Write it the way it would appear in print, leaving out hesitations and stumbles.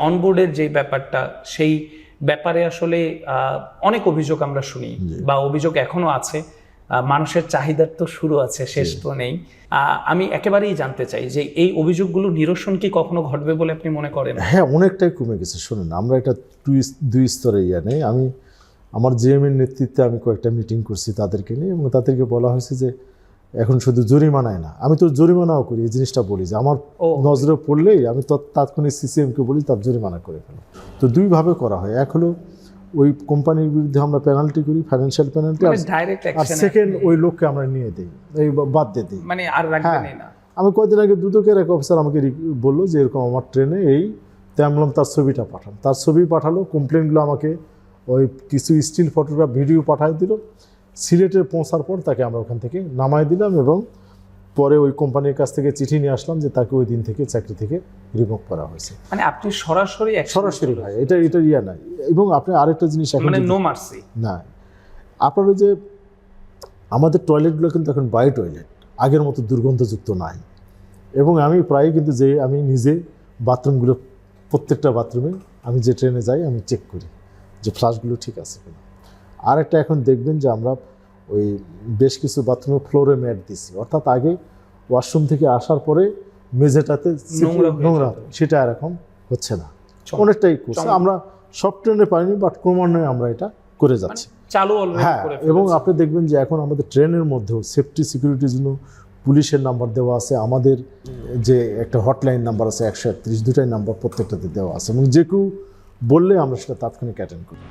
অনবোর্ডের যে ব্যাপারটা, সেই ব্যাপারে আসলে অনেক অভিযোগ আমরা শুনি, বা অভিযোগ এখনো আছে। মানুষের চাহিদার তো শুরু আছে, শেষ তো নেই। আমি একেবারেই জানতে চাই যে এই অভিযোগগুলো নিরসন কি কখনো ঘটবে বলে আপনি মনে করেন? হ্যাঁ, অনেকটাই কমে গেছে। শুনুন, আমরা এটা দুই স্তরে নেই। আমি আমার জিএমের নেতৃত্বে আমি কয়েকটা মিটিং করছি তাদেরকে নিয়ে, এবং তাদেরকে বলা হয়েছে যে এখন শুধু জরিমানায় না, আমি তো জরিমানাও করি। এই জিনিসটা বলি যে আমার নজরে পড়লেই আমি তাৎক্ষণিক সিসিএমকে বলি তার জরিমানা করে ফেলো। তো দুইভাবে করা হয়। এক হলো ওই কোম্পানির বিরুদ্ধে আমরা পেনাল্টি করি, ফাইন্যান্সিয়াল পেনাল্টি, আর সেকেন্ড ওই লোককে আমরা নিয়ে দিই, এই বাদ দিয়ে দিই, মানে আর রাখবেনই না। আমি কয়েকদিন আগে দুদকের এক অফিসার আমাকে বললো যে এরকম আমার ট্রেনে এই, তাই আমি বললাম তার ছবিটা পাঠান। তার ছবি পাঠালো, কমপ্লেনগুলো আমাকে ওই কিছু স্টিল ফটোগ্রাফ ভিডিও পাঠাই দিল। সিলেটে পৌঁছার পর তাকে আমরা ওখান থেকে নামাই দিলাম, এবং পরে ওই কোম্পানির কাছ থেকে চিঠি নিয়ে আসলাম যে তাকে ওই দিন থেকে চাকরি থেকে রিমুভ করা হয়েছে। মানে আপনি সরাসরি ভাই, এটা নাই। এবং আপনি আরেকটা জিনিস, মানে নো মার্সি না, আপনার ওই যে আমাদের টয়লেটগুলো কিন্তু এখন বায়ো টয়লেট, আগের মতো দুর্গন্ধযুক্ত নাই। এবং আমি প্রায় কিন্তু আমি নিজে বাথরুমগুলো, প্রত্যেকটা বাথরুমে আমি যে ট্রেনে যাই আমি চেক করি যে ফ্লাশগুলো ঠিক আছে কিনা। আর একটা এখন দেখবেন যে আমরা ওই বেশ কিছু বাথরুমে ফ্লোরে ম্যাট দিছি, অর্থাৎ আগে ওয়াশরুম থেকে আসার পরে মেঝেটাতে নোংরা, সেটা আর এখন হচ্ছে না। অনেকটাই করছে। আমরা সব ট্রেনে পাইনি, বাট ক্রমান্বয়ে আমরা এটা করে যাচ্ছি, চালু। হ্যাঁ, এবং আপনি দেখবেন যে এখন আমাদের ট্রেনের মধ্যেও সেফটি সিকিউরিটির জন্য পুলিশের নাম্বার দেওয়া আছে, আমাদের যে একটা হটলাইন নাম্বার আছে 131, দুটাই নাম্বার প্রত্যেকটাতে দেওয়া আছে, এবং যে কেউ বললে আমরা সেটা তাৎক্ষণিক অ্যাটেন্ড করি।